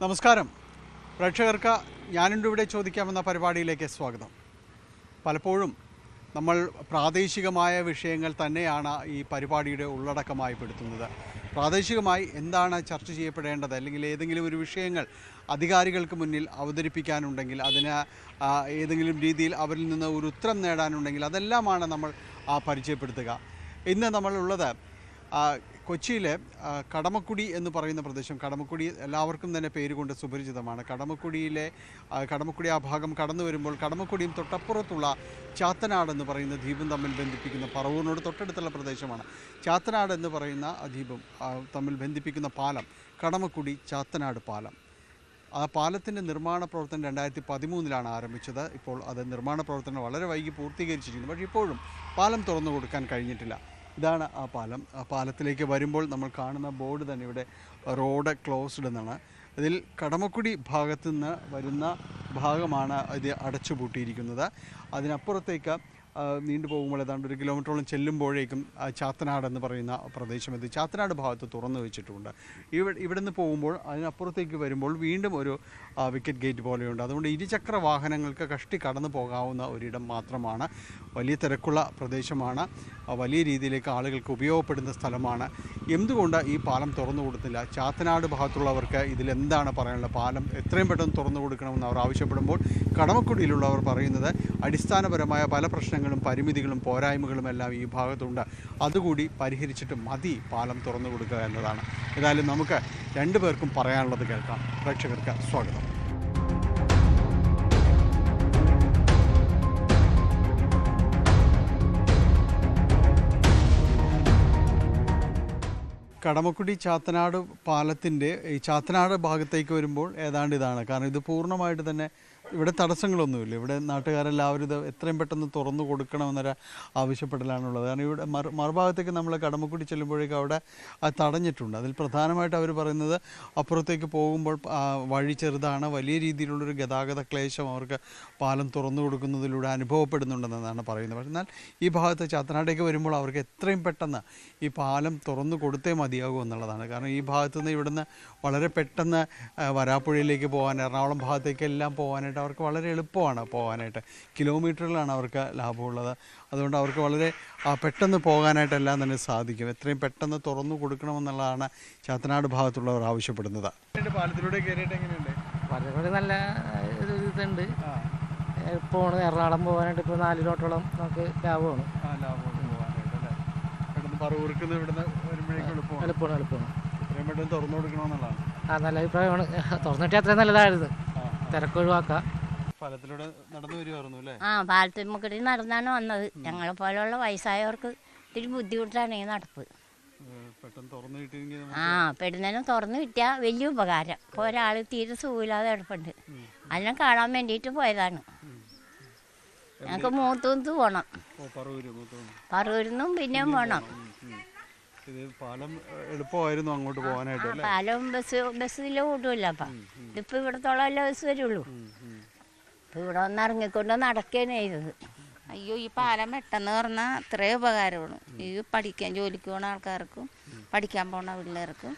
നമസ്കാരം പ്രേക്ഷകർക്ക് ഞാനുണ്ട് ഇവിടെ ചോദിക്കാമെന്ന പരിപാടിയിലേക്ക് സ്വാഗതം. പലപ്പോഴും നമ്മൾ പ്രാദേശികമായ വിഷയങ്ങൾ തന്നെയാണ് ഈ പരിപാടിയുടെ ഉള്ളടക്കമായി പെടുത്തുന്നത്. പ്രാദേശികമായി എന്താണ് ചർച്ച ചെയ്യപ്പെടേണ്ടത്, അല്ലെങ്കിൽ ഏതെങ്കിലും ഒരു വിഷയങ്ങൾ അധികാരികൾക്ക് മുന്നിൽ അവതരിപ്പിക്കാനുണ്ടെങ്കിൽ, അതിന് ഏതെങ്കിലും രീതിയിൽ അവരിൽ നിന്ന് ഒരു ഉത്തരം നേടാനുണ്ടെങ്കിൽ അതെല്ലാമാണ് നമ്മൾ പരിചയപ്പെടുത്തുക. ഇന്ന് നമ്മളുള്ളത് കൊച്ചിയിലെ കടമക്കുടി എന്ന് പറയുന്ന പ്രദേശം. കടമക്കുടി എല്ലാവർക്കും തന്നെ പേരുകൊണ്ട് സുപരിചിതമാണ്. കടമക്കുടി ആ ഭാഗം കടന്നു വരുമ്പോൾ കടമക്കുടിയും തൊട്ടപ്പുറത്തുള്ള ചാത്തനാട് എന്ന് പറയുന്ന ദ്വീപും തമ്മിൽ ബന്ധിപ്പിക്കുന്ന, പറവൂരിനോട് തൊട്ടടുത്തുള്ള പ്രദേശമാണ്. ചാത്തനാട് എന്ന് പറയുന്ന ദ്വീപും തമ്മിൽ ബന്ധിപ്പിക്കുന്ന പാലം കടമക്കുടി ചാത്തനാട് പാലം. ആ പാലത്തിൻ്റെ നിർമ്മാണ പ്രവർത്തനം 2013 ആരംഭിച്ചത്. ഇപ്പോൾ അത് നിർമ്മാണ പ്രവർത്തനം വളരെ വൈകി പൂർത്തീകരിച്ചിരിക്കുന്നു. പക്ഷേ ഇപ്പോഴും പാലം തുറന്നു കൊടുക്കാൻ കഴിഞ്ഞിട്ടില്ല. ഇതാണ് ആ പാലം. ആ പാലത്തിലേക്ക് വരുമ്പോൾ നമ്മൾ കാണുന്ന ബോർഡ് തന്നെ ഇവിടെ റോഡ് ക്ലോസ്ഡ് എന്നാണ്. ഇതിൽ കടമക്കുടി ഭാഗത്തു നിന്ന് വരുന്ന ഭാഗമാണ് ഇത് അടച്ചുപൂട്ടിയിരിക്കുന്നത്. അതിനപ്പുറത്തേക്ക് നീണ്ടു പോകുമ്പോൾ ഏതാണ്ട് 1 കിലോമീറ്ററോളം ചെല്ലുമ്പോഴേക്കും ചാത്തനാട് എന്ന് പറയുന്ന പ്രദേശം ഇത് ചാത്തനാട് ഭാഗത്ത് തുറന്നു വെച്ചിട്ടുണ്ട്. ഇവിടെ നിന്ന് പോകുമ്പോൾ അതിനപ്പുറത്തേക്ക് വരുമ്പോൾ വീണ്ടും ഒരു വിക്കറ്റ് ഗേറ്റ് പോലെയുണ്ട്. അതുകൊണ്ട് ഇരുചക്ര വാഹനങ്ങൾക്ക് കഷ്ടി കടന്നു പോകാവുന്ന ഒരിടം മാത്രമാണ്. വലിയ തിരക്കുള്ള പ്രദേശമാണ്. വലിയ രീതിയിലേക്ക് ആളുകൾക്ക് ഉപയോഗപ്പെടുന്ന സ്ഥലമാണ്. എന്തുകൊണ്ട് ഈ പാലം തുറന്നു കൊടുത്തില്ല? ചാത്തനാട് ഭാഗത്തുള്ളവർക്ക് ഇതിലെന്താണ് പറയാനുള്ളത്? പാലം എത്രയും പെട്ടെന്ന് തുറന്നു കൊടുക്കണമെന്ന് അവർ ആവശ്യപ്പെടുമ്പോൾ കടമക്കുടിയിലുള്ളവർ പറയുന്നത് അടിസ്ഥാനപരമായ പല പ്രശ്നങ്ങളും പരിമിതികളും പോരായ്മകളും എല്ലാം ഈ ഭാഗത്തുണ്ട്. അതുകൂടി പരിഹരിച്ചിട്ട് മതി പാലം തുറന്നു കൊടുക്കുക എന്നതാണ്. ഏതായാലും നമുക്ക് രണ്ടുപേർക്കും പറയാനുള്ളത് കേൾക്കാം. പ്രേക്ഷകർക്ക് സ്വാഗതം. കടമക്കുടി ചാത്തനാട് പാലത്തിൻ്റെ ഈ ചാത്തനാട് ഭാഗത്തേക്ക് വരുമ്പോൾ ഏതാണ്ട് ഇതാണ്. കാരണം ഇത് പൂർണ്ണമായിട്ട് തന്നെ ഇവിടെ തടസ്സങ്ങളൊന്നുമില്ല. ഇവിടെ നാട്ടുകാരെല്ലാവരും ഇത് എത്രയും പെട്ടെന്ന് തുറന്നു കൊടുക്കണമെന്നൊരു ആവശ്യപ്പെടലാണുള്ളത്. കാരണം ഇവിടെ മറുഭാഗത്തേക്ക് നമ്മൾ കടമക്കുടി ചെല്ലുമ്പോഴേക്കും അവിടെ അത് തടഞ്ഞിട്ടുണ്ട്. അതിൽ പ്രധാനമായിട്ട് അവർ പറയുന്നത് അപ്പുറത്തേക്ക് പോകുമ്പോൾ വഴി ചെറുതാണ്, വലിയ രീതിയിലുള്ളൊരു ഗതാഗത ക്ലേശം അവർക്ക് പാലം തുറന്നു കൊടുക്കുന്നതിലൂടെ അനുഭവപ്പെടുന്നുണ്ടെന്നാണ് പറയുന്നത്. പക്ഷേ എന്നാൽ ഈ ഭാഗത്ത് ചാത്തനാടേക്ക് വരുമ്പോൾ അവർക്ക് എത്രയും പെട്ടെന്ന് ഈ പാലം തുറന്നു കൊടുത്തേ മതിയാകും എന്നുള്ളതാണ്. കാരണം ഈ ഭാഗത്തു നിന്ന് ഇവിടുന്ന് വളരെ പെട്ടെന്ന് വരാപ്പുഴയിലേക്ക് പോകാൻ, എറണാകുളം ഭാഗത്തേക്കെല്ലാം പോകാനായിട്ട് അവർക്ക് വളരെ എളുപ്പമാണ് പോകാനായിട്ട്. കിലോമീറ്ററിലാണ് അവർക്ക് ലാഭമുള്ളത്. അതുകൊണ്ട് അവർക്ക് വളരെ പെട്ടെന്ന് പോകാനായിട്ടെല്ലാം തന്നെ സാധിക്കും. എത്രയും പെട്ടെന്ന് തുറന്നു കൊടുക്കണമെന്നുള്ളതാണ് ചാത്തനാട് ഭാഗത്തുള്ളവർ ആവശ്യപ്പെടുന്നത്. പാലത്തിലൂടെ കയറിയിട്ട് എങ്ങനെയുണ്ട്? പാലത്തിലൂടെ നല്ല ഇതുണ്ട്. എളുപ്പമാണ്. എറണാകുളം പോകാനായിട്ട് ഇപ്പോൾ 4 കിലോമീറ്ററോളം നമുക്ക് ലാഭമാണ്. എളുപ്പമാണ്. തുറന്നു കൊടുക്കണമെന്നുള്ളതാണ്. നല്ല അഭിപ്രായമാണ്. തുറന്നിട്ട് അത്രയും നല്ലതായിരുന്നു. തിരക്ക് ഒഴിവാക്കാം. പാലത്തിലൂടെ നടന്നു വരുമായിരുന്നു അല്ലേ? പാലത്തിൽമുക്കടി നടന്നാണ് വന്നത്. ഞങ്ങളെ പോലെയുള്ള വയസ്സായവർക്ക് ഇത്തിരി ബുദ്ധിമുട്ടാണ് ഈ നടപ്പ്. പെടുന്നതിനും തുറന്നു കിട്ടിയാൽ വലിയ ഉപകാരം. ഇപ്പോൾ ഒരാൾ തീരെ സുഖമില്ലാതെ കിടപ്പുണ്ട്. അതിനെ കാണാൻ വേണ്ടിയിട്ട് പോയതാണ്. ഞങ്ങൾക്ക് മൂത്തൂന്ന് പോകണം, പറവൂരിന്നും പിന്നെയും പോകണം. പാലം എളുപ്പമായിരുന്നു അങ്ങോട്ട് പോകാനായിട്ട്. പാലം ബസ്സിൽ കൂട്ടുമല്ലോ. അപ്പം ഇതിപ്പോൾ ഇവിടത്തോളം എല്ലാ ബസ് വരുള്ളൂ. ഇപ്പം ഇവിടെ വന്ന് ഇറങ്ങിക്കൊണ്ട് നടക്കുകയാണ് ചെയ്തത്. അയ്യോ, ഈ പാലം പെട്ടെന്ന് പറഞ്ഞാൽ അത്രയും ഉപകാരമാണ്. ഈ ജോലിക്ക് പോകുന്ന ആൾക്കാർക്കും പഠിക്കാൻ പോകുന്ന പിള്ളേർക്കും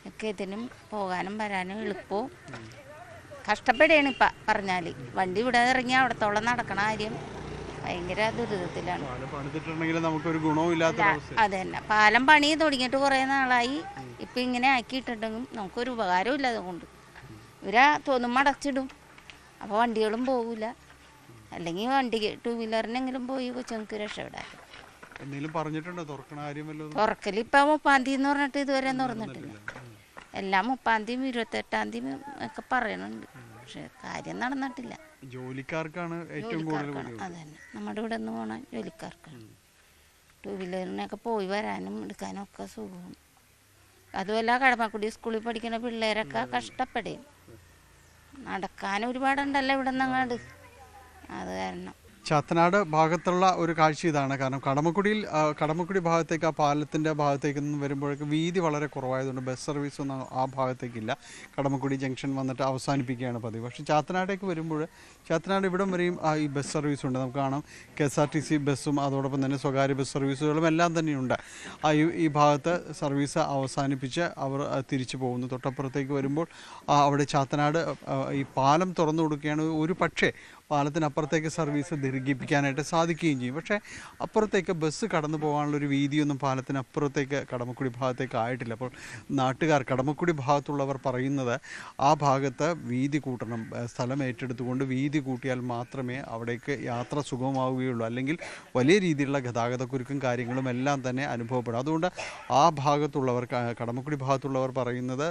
ഒക്കെ ഇതിനും പോകാനും വരാനും എളുപ്പവും. കഷ്ടപ്പെടുകയാണ് ഇപ്പം പറഞ്ഞാൽ. വണ്ടി ഇവിടെ ഇറങ്ങി അവിടത്തോളം നടക്കണ കാര്യം ഭയങ്കര ദുരിതത്തിലാണ്. അത് തന്നെ, പാലം പണി തുടങ്ങിയിട്ട് കുറേ നാളായി. ഇപ്പം ഇങ്ങനെ ആക്കിയിട്ടുണ്ടെങ്കിൽ നമുക്കൊരു ഉപകാരവും ഇല്ല. അതുകൊണ്ട് ഇവരാ തോന്നുമ്പോൾ അടച്ചിടും. അപ്പോൾ വണ്ടികളും പോകില്ല. അല്ലെങ്കിൽ വണ്ടി 2 വീലറിനെങ്കിലും പോയി കൊച്ചുങ്ങൾക്ക് രക്ഷപ്പെടാൻ. തുറക്കൽ ഇപ്പം 30-ാം തീയതി എന്ന് പറഞ്ഞിട്ട് ഇതുവരെ തുറന്നിട്ടില്ല. എല്ലാം 30-ാം തീയതി 28-ാം തീയതി ഒക്കെ പറയണുണ്ട്. പക്ഷെ കാര്യം നടന്നിട്ടില്ല. ജോലിക്കാർക്കാണ് ഏറ്റവും കൂടുതൽ. അതന്നെ, നമ്മുടെ ഇവിടെ നിന്ന് പോകണ ജോലിക്കാർക്കാണ്. 2 വീലറിനൊക്കെ പോയി വരാനും എടുക്കാനും ഒക്കെ സുഖമാണ്. അതുമല്ല, കടമക്കുടി സ്കൂളിൽ പഠിക്കുന്ന പിള്ളേരൊക്കെ കഷ്ടപ്പെടുകയും നടക്കാൻ ഒരുപാടുണ്ടല്ലോ ഇവിടെ നിന്ന് അങ്ങോട്ട്. അത് കാരണം ചാത്തനാട് ഭാഗത്തുള്ള ഒരു കാഴ്ച ഇതാണ്. കാരണം കടമക്കുടി ഭാഗത്തേക്ക് ആ പാലത്തിൻ്റെ ഭാഗത്തേക്ക് നിന്ന് വരുമ്പോഴേക്ക് വീതി വളരെ കുറവായതുകൊണ്ട് ബസ് സർവീസ് ഒന്നും ആ ഭാഗത്തേക്കില്ല. കടമക്കുടി ജംഗ്ഷൻ വന്നിട്ട് അവസാനിപ്പിക്കുകയാണ് പതിവ്. പക്ഷേ ചാത്തനാടേക്ക് വരുമ്പോൾ ചാത്തനാട് ഇവിടം വരെയും ഈ ബസ് സർവീസ് ഉണ്ട്. നമുക്ക് കാണാം KSRTC ബസ്സും അതോടൊപ്പം തന്നെ സ്വകാര്യ ബസ് സർവീസുകളും എല്ലാം തന്നെയുണ്ട്. ഈ ഭാഗത്ത് സർവീസ് അവസാനിപ്പിച്ച് അവർ തിരിച്ചു പോകുന്നു. തൊട്ടപ്പുറത്തേക്ക് വരുമ്പോൾ അവിടെ ചാത്തനാട് ഈ പാലം തുറന്നു കൊടുക്കുകയാണ്. ഒരു പക്ഷേ പാലത്തിനപ്പുറത്തേക്ക് സർവീസ് ദീർഘിപ്പിക്കാനായിട്ട് സാധിക്കുകയും ചെയ്യും. പക്ഷേ അപ്പുറത്തേക്ക് ബസ് കടന്നു പോകാനുള്ളൊരു വീതിയൊന്നും പാലത്തിനപ്പുറത്തേക്ക് കടമക്കുടി ഭാഗത്തേക്ക് ആയിട്ടില്ല. അപ്പോൾ നാട്ടുകാർ കടമക്കുടി ഭാഗത്തുള്ളവർ പറയുന്നത് ആ ഭാഗത്ത് വീതി കൂട്ടണം, സ്ഥലം ഏറ്റെടുത്തുകൊണ്ട് വീതി കൂട്ടിയാൽ മാത്രമേ അവിടേക്ക് യാത്ര സുഗമമാവുകയുള്ളൂ. അല്ലെങ്കിൽ വലിയ രീതിയിലുള്ള ഗതാഗതക്കുരുക്കും കാര്യങ്ങളും എല്ലാം തന്നെ അനുഭവപ്പെടും. അതുകൊണ്ട് ആ ഭാഗത്തുള്ളവർ കടമക്കുടി ഭാഗത്തുള്ളവർ പറയുന്നത്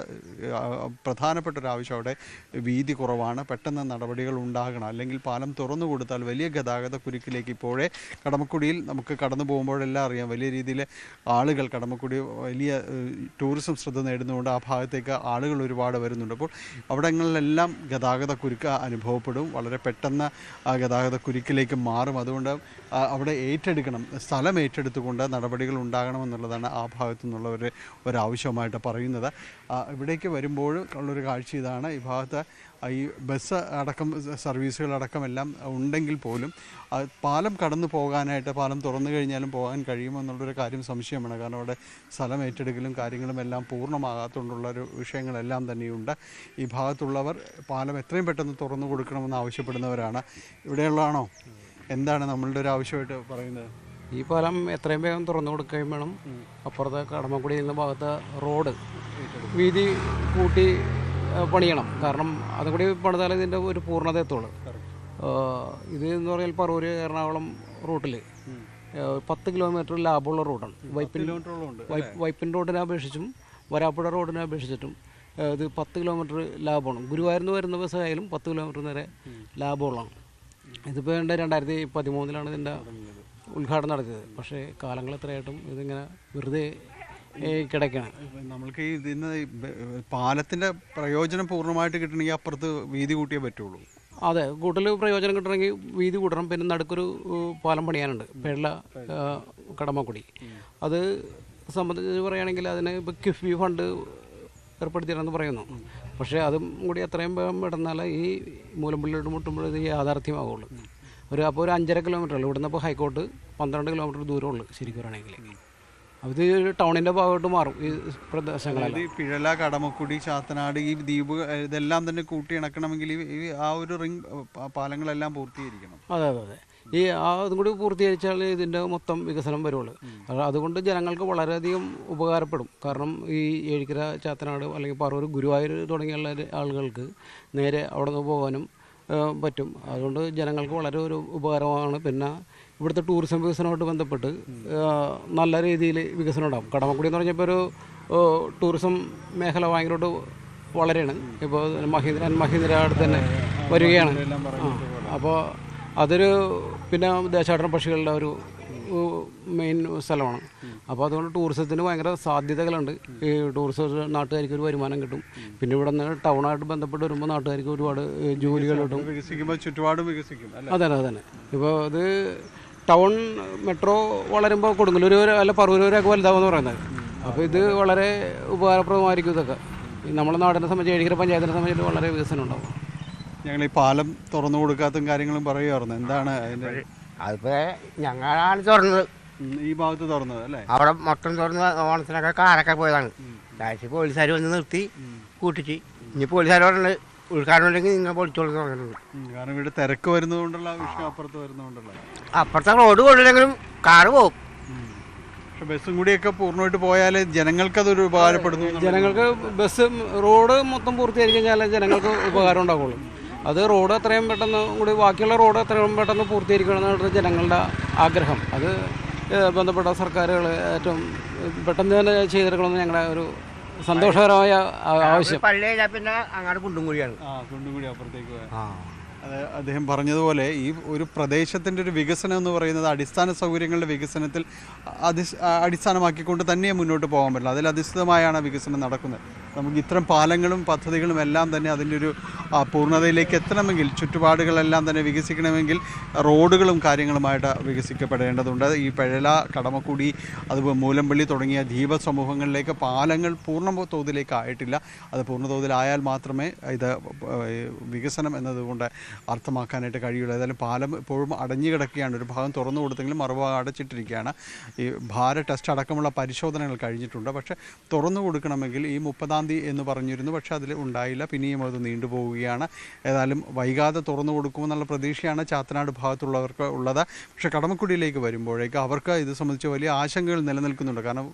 പ്രധാനപ്പെട്ട ഒരു ആവശ്യം അവിടെ വീതി കുറവാണ്, പെട്ടെന്ന് നടപടികൾ ഉണ്ടാകണം. അല്ലെങ്കിൽ പാലം തുറന്നു കൊടുത്താൽ വലിയ ഗതാഗത കുരുക്കിലേക്ക് ഇപ്പോഴേ കടമക്കുടിയിൽ നമുക്ക് കടന്നു പോകുമ്പോഴെല്ലാം അറിയാം വലിയ രീതിയിൽ ആളുകൾ കടമക്കുടി വലിയ ടൂറിസം ശ്രദ്ധ നേടുന്നതുകൊണ്ട് ആ ഭാഗത്തേക്ക് ആളുകൾ ഒരുപാട് വരുന്നുണ്ട്. അപ്പോൾ അവിടങ്ങളിലെല്ലാം ഗതാഗത കുരുക്ക് അനുഭവപ്പെടും. വളരെ പെട്ടെന്ന് ആ ഗതാഗത കുരുക്കിലേക്ക് മാറും. അതുകൊണ്ട് അവിടെ സ്ഥലം ഏറ്റെടുത്തുകൊണ്ട് നടപടികൾ ഉണ്ടാകണമെന്നുള്ളതാണ് ആ ഭാഗത്തു നിന്നുള്ളവർ ഒരാവശ്യമായിട്ട് പറയുന്നത്. ഇവിടേക്ക് വരുമ്പോൾ ഉള്ളൊരു കാഴ്ച ഇതാണ്. ഈ ഭാഗത്ത് ഈ ബസ് അടക്കം സർവീസുകളടക്കം എല്ലാം ഉണ്ടെങ്കിൽ പോലും പാലം കടന്നു പോകാനായിട്ട് പാലം തുറന്നു കഴിഞ്ഞാലും പോകാൻ കഴിയുമെന്നുള്ളൊരു കാര്യം സംശയമാണ്. കാരണം അവിടെ സ്ഥലം ഏറ്റെടുക്കലും കാര്യങ്ങളും എല്ലാം പൂർണ്ണമാകാത്തതുകൊണ്ടുള്ളൊരു വിഷയങ്ങളെല്ലാം തന്നെയുണ്ട്. ഈ ഭാഗത്തുള്ളവർ പാലം എത്രയും പെട്ടെന്ന് തുറന്നു കൊടുക്കണമെന്ന് ആവശ്യപ്പെടുന്നവരാണ്. ഇവിടെയുള്ളതാണോ? എന്താണ് നമ്മളുടെ ഒരു ആവശ്യമായിട്ട് പറയുന്നത്? ഈ പാലം എത്രയും വേഗം തുറന്നു കൊടുക്കുകയും വേണം. അപ്പുറത്തെ കടമക്കുടി എന്ന ഭാഗത്ത് റോഡ് വീതി കൂട്ടി പണിയണം. കാരണം അതും കൂടി പണിതാലേ ഇതിൻ്റെ ഒരു പൂർണ്ണത എത്തുള്ളൂ. ഇത് എന്ന് പറഞ്ഞാൽ പറവൂർ എറണാകുളം റൂട്ടിൽ 10 കിലോമീറ്റർ ലാഭമുള്ള റൂട്ടാണ്. വൈപ്പിൻ റോഡിനെ അപേക്ഷിച്ചും വരാപ്പുഴ റോഡിനെ അപേക്ഷിച്ചിട്ടും ഇത് 10 കിലോമീറ്റർ ലാഭമാണ്. ഗുരുവായൂരിൽ നിന്ന് വരുന്ന ബസ്സായാലും 10 കിലോമീറ്റർ നേരെ ലാഭമുള്ളതാണ്. ഇതിപ്പോൾ 2013 ഇതിൻ്റെ ഉദ്ഘാടനം നടത്തിയത്. പക്ഷേ കാലങ്ങൾ എത്രയായിട്ടും ഇതിങ്ങനെ വെറുതെ കിടക്കണം. നമ്മൾക്ക് ഇതിന് പാലത്തിൻ്റെ പ്രയോജനം പൂർണ്ണമായിട്ട് കിട്ടണമെങ്കിൽ അപ്പുറത്ത് വീതി കൂട്ടിയേ പറ്റുള്ളൂ. അതെ, കൂടുതൽ പ്രയോജനം കിട്ടണമെങ്കിൽ വീതി കൂട്ടണം. പിന്നെ നടുക്കൊരു പാലം പണിയാനുണ്ട്, പേള കടമക്കുടി. അത് സംബന്ധിച്ച് പറയുകയാണെങ്കിൽ അതിന് ഇപ്പോൾ കിഫ്ബി ഫണ്ട് ഏർപ്പെടുത്തിയിട്ടെന്ന് പറയുന്നു. പക്ഷേ അതും കൂടി എത്രയും ഇടന്നാൽ ഈ മൂലമ്പള്ളിയോട് മുട്ടുമ്പോൾ ഇത് യാഥാർത്ഥ്യമാവുള്ളൂ. അപ്പോൾ ഒരു 5.5 കിലോമീറ്റർ ഉള്ളൂ. ഇവിടുന്ന് ഇപ്പോൾ ഹൈക്കോട്ട് 12 കിലോമീറ്റർ ദൂരമുള്ളൂ ശരിക്കും പറയുകയാണെങ്കിൽ. അത് ടൗണിൻ്റെ ഭാഗമായിട്ട് മാറും ഈ പ്രദേശങ്ങളെല്ലാം. പിഴല, കടമക്കുടി, ചാത്തനാട്, ഈ ദ്വീപ് ഇതെല്ലാം തന്നെ കൂട്ടിയിണക്കണമെങ്കിൽ ആ ഒരു റിംഗ് പാലങ്ങളെല്ലാം പൂർത്തീകരിക്കണം. അതെ അതെ അതെ. ഈ അതും കൂടി പൂർത്തീകരിച്ചാൽ ഇതിൻ്റെ മൊത്തം വികസനം വരുള്ളൂ. അതുകൊണ്ട് ജനങ്ങൾക്ക് വളരെയധികം ഉപകാരപ്പെടും. കാരണം ഈ ഏഴിക്കര, ചാത്തനാട് അല്ലെങ്കിൽ പറവൂർ, ഗുരുവായൂർ തുടങ്ങിയുള്ള ആളുകൾക്ക് നേരെ അവിടെ നിന്ന് പോകാനും പറ്റും. അതുകൊണ്ട് ജനങ്ങൾക്ക് വളരെ ഒരു ഉപകാരമാണ്. പിന്നെ ഇവിടുത്തെ ടൂറിസം വികസനമായിട്ട് ബന്ധപ്പെട്ട് നല്ല രീതിയിൽ വികസനം ഉണ്ടാകും. കടമക്കുടി എന്ന് പറഞ്ഞപ്പോൾ ഒരു ടൂറിസം മേഖല ഭയങ്കരമായിട്ട് വളരെയാണ്. ഇപ്പോൾ മഹീന്ദ്ര അടുത്ത് തന്നെ വരികയാണ്. അപ്പോൾ അതൊരു പിന്നെ ദേശാടന പക്ഷികളുടെ ഒരു മെയിൻ സ്ഥലമാണ്. അപ്പോൾ അതുകൊണ്ട് ടൂറിസത്തിന് ഭയങ്കര സാധ്യതകളുണ്ട്. ഈ ടൂറിസം നാട്ടുകാർക്ക് ഒരു വരുമാനം കിട്ടും. പിന്നെ ഇവിടെ നിന്ന് ടൗണായിട്ട് ബന്ധപ്പെട്ട് വരുമ്പോൾ നാട്ടുകാർക്ക് ഒരുപാട് ജോലികൾ കിട്ടും. ചുറ്റുപാടും വികസിക്കും. അതെ അതെ. ഇപ്പോൾ ഇത് ടൗൺ മെട്രോ വളരുമ്പോൾ കൊടുങ്ങല്ലൂർ അല്ല പറവൂരൊക്കെ വലുതാവുമെന്ന് പറയുന്നത്. അപ്പോൾ ഇത് വളരെ ഉപകാരപ്രദമായിരിക്കും. ഇതൊക്കെ നമ്മുടെ നാടിനെ സംബന്ധിച്ച് ഏഴിക്കര പഞ്ചായത്തിനെ സംബന്ധിച്ച് വളരെ വികസനം ഉണ്ടാവും. ഞങ്ങൾ ഈ പാലം തുറന്നു കൊടുക്കാത്തതും കാര്യങ്ങളും പറയുമായിരുന്നു. എന്താണ് അതിൻ്റെ? അതിപ്പോൾ ഞങ്ങളാണ് തുറന്നത്. ഈ ഭാഗത്ത് തുറന്നത് അല്ലേ? അവിടെ മൊത്തം തുറന്ന് ഓണത്തിനൊക്കെ കാറൊക്കെ പോയതാണ്. ലാസ്റ്റ് പോലീസുകാർ വന്ന് നിർത്തി കൂട്ടിച്ച്. ഇനി പോലീസുകാർ പറഞ്ഞത് ഉദ്ഘാടനം ഉണ്ടെങ്കിൽ നിങ്ങൾ പൊളിച്ചോളൂ പറഞ്ഞിട്ടുണ്ട്. കാരണം ഇവിടെ തിരക്ക് വരുന്നതുകൊണ്ടുള്ള വിഷയം, അപ്പുറത്ത് വരുന്നതുകൊണ്ടുള്ള. അപ്പുറത്തെ റോഡ് കൊള്ളില്ലെങ്കിലും കാറ് പോകും. പക്ഷെ ബസ്സും കൂടിയൊക്കെ പൂർണ്ണമായിട്ട് പോയാൽ ജനങ്ങൾക്കതൊരു ഉപകാരപ്പെടുന്നു. ജനങ്ങൾക്ക് ബസ് റോഡ് മൊത്തം പൂർത്തീകരിച്ച് കഴിഞ്ഞാൽ ജനങ്ങൾക്ക് ഉപകാരം ഉണ്ടാവുള്ളൂ. അത് റോഡ് എത്രയും പെട്ടെന്ന് കൂടി ബാക്കിയുള്ള റോഡ് എത്രയും പെട്ടെന്ന് പൂർത്തീകരിക്കണമെന്നാണ് ജനങ്ങളുടെ ആഗ്രഹം. അത് ബന്ധപ്പെട്ട സർക്കാരുകൾ ഏറ്റവും പെട്ടെന്ന് തന്നെ ചെയ്തെടുക്കണമെന്ന് ഞങ്ങളുടെ ഒരു സന്തോഷകരമായ ആവശ്യം. പള്ളി കഴിഞ്ഞാൽ പിന്നെ അങ്ങോട്ട് കുണ്ടുംകുഴിയാണ്. കുണ്ടുംകുഴി അപ്പുറത്തേക്ക്. അദ്ദേഹം പറഞ്ഞതുപോലെ ഈ ഒരു പ്രദേശത്തിൻ്റെ ഒരു വികസനം എന്ന് പറയുന്നത് അടിസ്ഥാന സൗകര്യങ്ങളുടെ വികസനത്തിൽ അടിസ്ഥാനമാക്കിക്കൊണ്ട് തന്നെ മുന്നോട്ട് പോകാൻ പറ്റില്ല. അതിൽ അധിഷ്ഠിതമായാണ് വികസനം നടക്കുന്നത്. നമുക്ക് ഇത്തരം പാലങ്ങളും പദ്ധതികളും എല്ലാം തന്നെ അതിൻ്റെ ഒരു പൂർണ്ണതയിലേക്ക് എത്തണമെങ്കിൽ ചുറ്റുപാടുകളെല്ലാം തന്നെ വികസിക്കണമെങ്കിൽ റോഡുകളും കാര്യങ്ങളുമായിട്ട് വികസിക്കപ്പെടേണ്ടതുണ്ട്. ഈ പെഴല, കടമക്കുടി, അതുപോലെ മൂലമ്പള്ളി തുടങ്ങിയ ദ്വീപ സമൂഹങ്ങളിലേക്ക് പാലങ്ങൾ പൂർണ്ണ തോതിലേക്ക് ആയിട്ടില്ല. അത് പൂർണ്ണതോതിലായാൽ മാത്രമേ ഇത് വികസനം എന്നതുകൊണ്ട് അർത്ഥമാക്കാനായിട്ട് കഴിയുള്ളൂ. ഏതായാലും പാലം ഇപ്പോഴും അടഞ്ഞു കിടക്കുകയാണ്. ഒരു ഭാഗം തുറന്നു കൊടുത്തെങ്കിലും മറുഭാഗം അടച്ചിട്ടിരിക്കുകയാണ്. ഈ ഭാര ടെസ്റ്റ് അടക്കമുള്ള പരിശോധനകൾ കഴിഞ്ഞിട്ടുണ്ട്. പക്ഷേ തുറന്നു കൊടുക്കണമെങ്കിൽ ഈ 30-ാം തീയതി എന്ന് പറഞ്ഞിരുന്നു. പക്ഷേ അതിൽ ഉണ്ടായില്ല. പിന്നെയും അത് നീണ്ടുപോവുകയാണ്. ഏതായാലും വൈകാതെ തുറന്നു കൊടുക്കുമെന്നുള്ള പ്രതീക്ഷയാണ് ചാത്തനാട് ഭാഗത്തുള്ളവർക്ക് ഉള്ളത്. പക്ഷേ കടമക്കുടിയിലേക്ക് വരുമ്പോഴേക്ക് അവർക്ക് ഇത് സംബന്ധിച്ച് വലിയ ആശങ്കകൾ നിലനിൽക്കുന്നുണ്ട്. കാരണം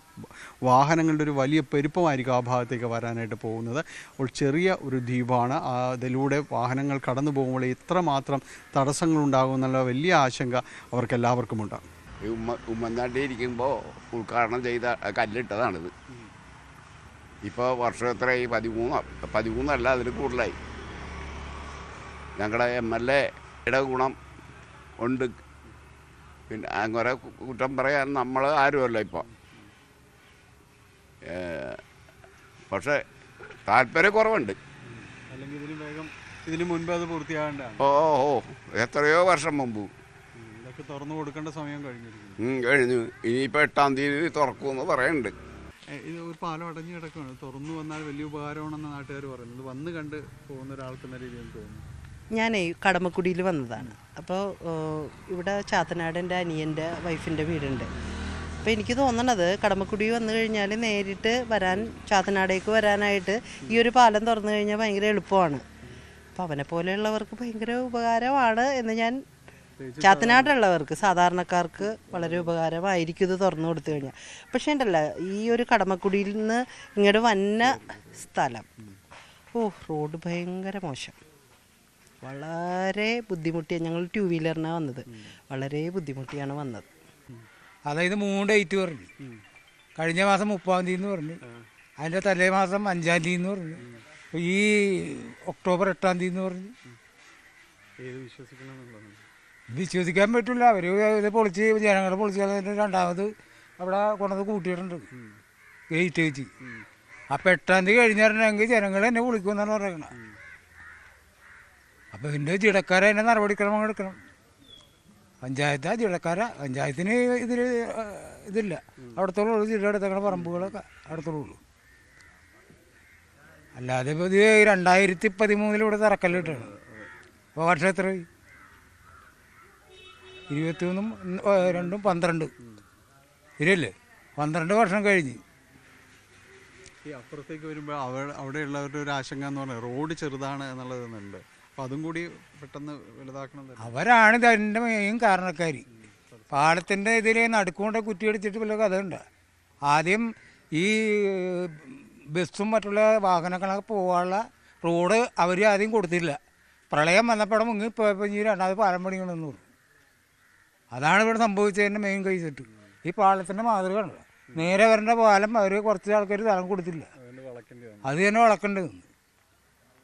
വാഹനങ്ങളുടെ ഒരു വലിയ പെരുപ്പമായിരിക്കും ആ ഭാഗത്തേക്ക് വരാനായിട്ട് പോകുന്നത്. അപ്പോൾ ചെറിയ ഒരു ദ്വീപാണ്. അതിലൂടെ വാഹനങ്ങൾ കടന്നു പോകുമ്പോൾ ഇത്രമാത്രം തടസ്സങ്ങളുണ്ടാകുമെന്നുള്ള വലിയ ആശങ്ക അവർക്കെല്ലാവർക്കുമുണ്ട്. ഉമ്മൻചാണ്ടി ഇരിക്കുമ്പോൾ ഉദ്ഘാടനം ചെയ്ത കല്ലിട്ടതാണിത്. ഇപ്പോൾ വർഷം എത്രയായി? 13 അതിൽ കൂടുതലായി. ഞങ്ങളുടെ MLA-യുടെ ഗുണം ഉണ്ട്. പിന്നെ അങ്ങനെ കുറ്റം പറയാൻ നമ്മൾ ആരുമല്ല ഇപ്പോൾ. പക്ഷേ താല്പര്യക്കുറവുണ്ട്. ഇതിന് മുൻപ് അത് പൂർത്തിയാകേണ്ടതാണ്. ഓ എത്രയോ വർഷം മുമ്പ് ഇതൊക്കെ തുറന്നു കൊടുക്കേണ്ട സമയം കഴിഞ്ഞു. ഇനിയിപ്പോൾ 8-ാം തീയതി തുറക്കുമെന്ന് പറയുന്നുണ്ട്. ഇത് ഒരു പാലം അടഞ്ഞു കിടക്കുകയാണ്. തുറന്നു വന്നാൽ വലിയ ഉപകാരമാണെന്ന് നാട്ടുകാർ പറയുന്നത്. വന്ന് കണ്ട് പോകുന്ന ഒരാൾക്കെന്ന രീതിയിൽ തോന്നുന്നു. ഞാൻ കടമക്കുടിയിൽ വന്നതാണ്. അപ്പോൾ ഇവിടെ ചാത്തനാട് എൻ്റെ അനിയൻ്റെ വൈഫിൻ്റെ വീടുണ്ട്. അപ്പോൾ എനിക്ക് തോന്നണത് കടമക്കുടി വന്നു കഴിഞ്ഞാൽ നേരിട്ട് ചാത്തനാടേക്ക് വരാനായിട്ട് ഈ ഒരു പാലം തുറന്നു കഴിഞ്ഞാൽ ഭയങ്കര എളുപ്പമാണ്. അപ്പോൾ അവനെ പോലെയുള്ളവർക്ക് ഭയങ്കര ഉപകാരമാണ് എന്ന് ഞാൻ ചാത്തനാടുള്ളവർക്ക് സാധാരണക്കാർക്ക് വളരെ ഉപകാരമായിരിക്കും ഇത് തുറന്നു കൊടുത്തു കഴിഞ്ഞാൽ. പക്ഷേ ഉണ്ടല്ല ഈ ഒരു കടമക്കുടിയിൽ നിന്ന് ഇങ്ങോട്ട് വന്ന സ്ഥലം റോഡ് ഭയങ്കര മോശം. വളരെ ബുദ്ധിമുട്ടിയാണ്. ഞങ്ങൾ 2 വീലറിനാണ് വന്നത്. വളരെ ബുദ്ധിമുട്ടിയാണ് വന്നത്. അതായത് 3 ഡേറ്റ് പറഞ്ഞു. കഴിഞ്ഞ മാസം 30-ാം തീയതി എന്ന് പറഞ്ഞു. അതിൻ്റെ തലേ മാസം 5-ാം തീയതി എന്ന് പറഞ്ഞു. ഈ ഒക്ടോബർ 8-ാം തീയതി എന്ന് പറഞ്ഞു. വിശ്വസിക്കാൻ പറ്റില്ല. അവർ ഇത് പൊളിച്ച് ജനങ്ങളെ പൊളിച്ച് രണ്ടാമത് അവിടെ കൊണ്ടത് കൂട്ടിയിട്ടുണ്ട് ഗേറ്റ് വെച്ച്. അപ്പം 8-ാം തീയതി കഴിഞ്ഞിട്ടുണ്ടെങ്കിൽ ജനങ്ങൾ എന്നെ വിളിക്കുമെന്നാണ് പറയുന്നത്. അപ്പോൾ ഇതിൻ്റെ ജിടക്കാരെ തന്നെ നടപടിക്രമം എടുക്കണം. പഞ്ചായത്താ ജിടക്കാര. പഞ്ചായത്തിന് ഇതില്ല. അവിടത്തോളം ജില്ല എടുത്തേക്കണ പറമ്പുകളൊക്കെ അവിടത്തോളൂ. അല്ലാതെ ഇപ്പോൾ ഇത് 2013 ഇവിടെ തറക്കല്ലിട്ടാണ്. ഇപ്പോൾ വർഷം എത്ര? 21, 2, 12 ഇരല്ലേ? 12 വർഷം കഴിഞ്ഞ്. ഈ അപ്പുറത്തേക്ക് വരുമ്പോൾ അവിടെയുള്ളവരുടെ ഒരു ആശങ്ക എന്ന് പറഞ്ഞാൽ റോഡ് ചെറുതാണ് എന്നുള്ളതെന്നുണ്ട്. അപ്പോൾ അതും കൂടി പെട്ടെന്ന് വലുതാക്കണം. അവരാണ് ഇതിൻ്റെ മെയിൻ കാരണക്കാർ. പാലത്തിൻ്റെ ഇതിൽ നടുക്കൊണ്ട് കുറ്റിയടിച്ചിട്ട് വല്ല കഥയുണ്ട്. ആദ്യം ഈ ബസ്സും മറ്റുള്ള വാഹനങ്ങളൊക്കെ പോകാനുള്ള റോഡ് അവർ ആദ്യം കൊടുത്തില്ല. പ്രളയം വന്നപ്പോഴും മുങ്ങിപ്പോയപ്പോൾ ഈ 2ാമത് പാലം പണിയണമെന്ന് പറഞ്ഞു. അതാണ് ഇവിടെ സംഭവിച്ചതിൻ്റെ മെയിൻ കേസിട്ട്. ഈ പാലത്തിൻ്റെ മാതൃക ഉണ്ട്. നേരെ വരേണ്ട പാലം അവർ കുറച്ച് ആൾക്കാർ സ്ഥലം കൊടുത്തില്ല. അത് തന്നെ വളക്കേണ്ടത്.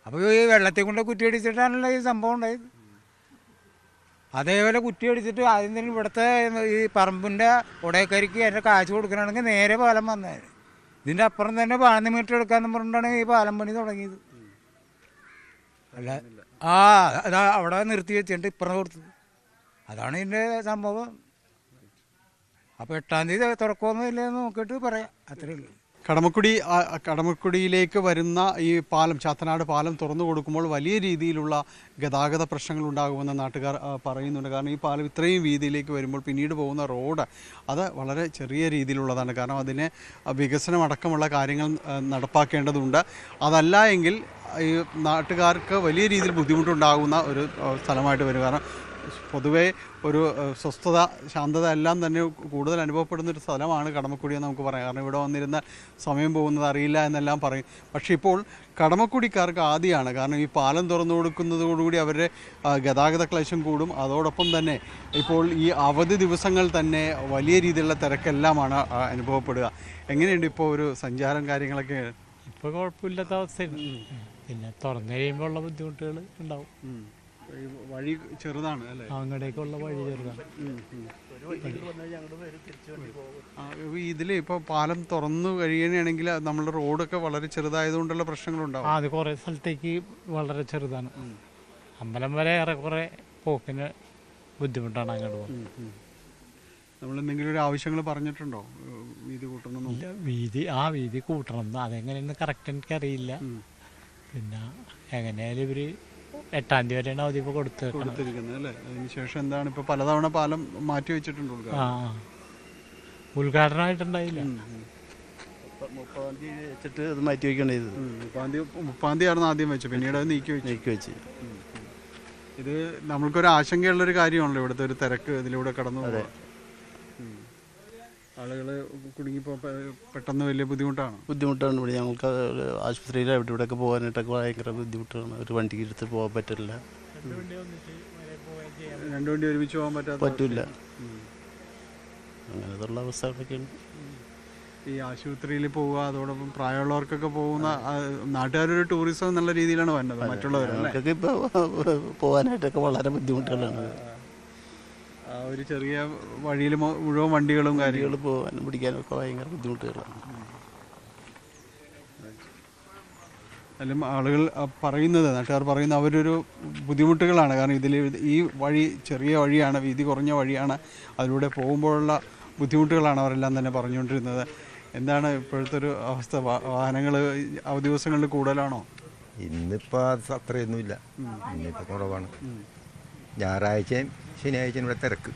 അപ്പോൾ ഈ വെള്ളത്തെ കൊണ്ട് കുറ്റിയടിച്ചിട്ടാണല്ലോ ഈ സംഭവം ഉണ്ടായത്. അതേപോലെ കുറ്റിയടിച്ചിട്ട് ആദ്യം തന്നെ ഇവിടുത്തെ ഈ പറമ്പിൻ്റെ ഉടയക്കരിക്ക് എൻ്റെ കാശ് കൊടുക്കണമെങ്കിൽ നേരെ പാലം വന്നത്. ഇതിൻ്റെ അപ്പുറം തന്നെ 12 മീറ്റർ എടുക്കാമെന്ന് പറഞ്ഞിട്ടാണ് ഈ പാലം പണി തുടങ്ങിയത്. അല്ല അതാ അവിടെ നിർത്തി വെച്ചിട്ട് ഇപ്പുറം കൊടുത്തത്. അതാണ് ഇതിൻ്റെ സംഭവം. അപ്പോൾ 8-ാം തീയതി തുറക്കുമെന്നില്ലെന്ന് നോക്കിയിട്ട് പറയാം. അത്രയേ ഉള്ളൂ. കടമക്കുടിയിലേക്ക് വരുന്ന ഈ പാലം, ചാത്തനാട് പാലം തുറന്നു കൊടുക്കുമ്പോൾ വലിയ രീതിയിലുള്ള ഗതാഗത പ്രശ്നങ്ങൾ ഉണ്ടാകുമെന്ന് നാട്ടുകാർ പറയുന്നുണ്ട്. കാരണം ഈ പാലം ഇത്രയും വീതിയിലേക്ക് വരുമ്പോൾ പിന്നീട് പോകുന്ന റോഡ് അത് വളരെ ചെറിയ രീതിയിലുള്ളതാണ്. കാരണം അതിന് വികസനം അടക്കമുള്ള കാര്യങ്ങൾ നടപ്പാക്കേണ്ടതുണ്ട്. അതല്ല എങ്കിൽ ഈ നാട്ടുകാർക്ക് വലിയ രീതിയിൽ ബുദ്ധിമുട്ടുണ്ടാകുന്ന ഒരു സ്ഥലമായിട്ട് വരും. കാരണം പൊതുവേ ഒരു സ്വസ്ഥത, ശാന്തത എല്ലാം തന്നെ കൂടുതൽ അനുഭവപ്പെടുന്നൊരു സ്ഥലമാണ് കടമക്കുടി എന്ന് നമുക്ക് പറയാം. കാരണം ഇവിടെ വന്നിരുന്ന സമയം പോകുന്നത് അറിയില്ല എന്നെല്ലാം പറയും. പക്ഷേ ഇപ്പോൾ കടമക്കുടിക്കാർക്ക് ആദ്യമാണ്. കാരണം ഈ പാലം തുറന്നു കൊടുക്കുന്നതോടുകൂടി അവരുടെ ഗതാഗത ക്ലേശം കൂടും. അതോടൊപ്പം തന്നെ ഇപ്പോൾ ഈ അവധി ദിവസങ്ങൾ തന്നെ വലിയ രീതിയിലുള്ള തിരക്കെല്ലാമാണ് അനുഭവപ്പെടുക. എങ്ങനെയുണ്ട് ഇപ്പോൾ ഒരു സഞ്ചാരം കാര്യങ്ങളൊക്കെ? ഇപ്പോൾ കുഴപ്പമില്ലാത്ത അവസ്ഥയാണ്. പിന്നെ തുറന്നു കഴിയുമ്പോൾ ഉള്ള ബുദ്ധിമുട്ടുകൾ ഉണ്ടാവും. വഴി ചെറുതാണ് അല്ലേ? അങ്ങടേക്കുള്ള വഴി ചെറുതാണ്. ഇതിൽ ഇപ്പോൾ പാലം തുറന്നു കഴിയുകയാണെങ്കിൽ നമ്മളുടെ റോഡൊക്കെ വളരെ ചെറുതായതുകൊണ്ടുള്ള പ്രശ്നങ്ങളുണ്ടാവും. അത് കുറേ സ്ഥലത്തേക്ക് വളരെ ചെറുതാണ്. അമ്പലം വരെ ഏറെക്കുറെ പോക്കിന് ബുദ്ധിമുട്ടാണ് അങ്ങോട്ട് പോകുന്നത്. നമ്മൾ എന്തെങ്കിലും ഒരു ആവശ്യങ്ങൾ പറഞ്ഞിട്ടുണ്ടോ വീതി കൂട്ടണം? വീതി കൂട്ടണം. അതെങ്ങനെയെന്ന് കറക്റ്റ് എനിക്കറിയില്ല. പിന്നെ എങ്ങനെയായാലും ഇവർ 8-ാം തീയതി വരെയാണ് അവധി ഇപ്പോൾ കൊടുത്തിരിക്കുന്നത് അല്ലേ? അതിനുശേഷം എന്താണ് ഇപ്പോൾ പലതവണ പാലം മാറ്റി വെച്ചിട്ടുണ്ട്. ഉദ്ഘാടനമായിട്ടുണ്ടായില്ല. 30-ാം തീയതി വെച്ചിട്ട് അത് മാറ്റി വയ്ക്കേണ്ടത്. 30-ാം തീയതി ആയിരുന്നു ആദ്യം വെച്ചത്, പിന്നീട് അത് നീക്കി വെച്ച്. ഇത് നമ്മൾക്കൊരു ആശങ്കയുള്ളൊരു കാര്യമാണല്ലോ, ഇവിടുത്തെ ഒരു തിരക്ക് ഇതിലൂടെ കടന്നു പോകുന്നത്. ആളുകൾ കുടുങ്ങിപ്പോ പെട്ടെന്ന് വലിയ ബുദ്ധിമുട്ടാണ്. ഇവിടെ ഞങ്ങൾക്ക് ആശുപത്രിയിൽ ഇവിടെയൊക്കെ പോകാനായിട്ടൊക്കെ ഭയങ്കര ബുദ്ധിമുട്ടാണ്. ഒരു വണ്ടിക്ക് എടുത്ത് പോകാൻ പറ്റില്ല. 2 വണ്ടി ഒരുമിച്ച് പോകാൻ പറ്റില്ല. അങ്ങനത്തെ അവസ്ഥകളൊക്കെയാണ്. ഈ ആശുപത്രിയിൽ പോവുക, അതോടൊപ്പം പ്രായമുള്ളവർക്കൊക്കെ പോകുന്ന നാട്ടുകാരൊരു ടൂറിസം എന്നുള്ള രീതിയിലാണ് വരുന്നത്. മറ്റുള്ളവരൊക്കെ ഇപ്പോൾ പോകാനായിട്ടൊക്കെ വളരെ ബുദ്ധിമുട്ടുകളാണ്. ഒരു ചെറിയ വഴിയിൽ മുഴുവൻ വണ്ടികളും കാര്യങ്ങളും പോകാനും പിടിക്കാനും ഒക്കെ ഭയങ്കര ബുദ്ധിമുട്ടുകളാണ്. അതിലും ആളുകൾ പറയുന്നത്, നാട്ടുകാർ പറയുന്ന അവരൊരു ബുദ്ധിമുട്ടുകളാണ്. കാരണം ഇതിൽ ഈ വഴി ചെറിയ വഴിയാണ്, വീതി കുറഞ്ഞ വഴിയാണ്. അതിലൂടെ പോകുമ്പോഴുള്ള ബുദ്ധിമുട്ടുകളാണ് അവരെല്ലാം തന്നെ പറഞ്ഞുകൊണ്ടിരുന്നത്. എന്താണ് ഇപ്പോഴത്തെ ഒരു അവസ്ഥ? വാഹനങ്ങൾ അവധി ദിവസങ്ങളിൽ കൂടുതലാണോ? ഇന്നിപ്പോൾ അത്രയൊന്നുമില്ല, ഇന്നിപ്പോൾ കുറവാണ്. ഞായറാഴ്ചയും ശനിയാഴ്ചയും ഇവിടെ തിരക്ക്.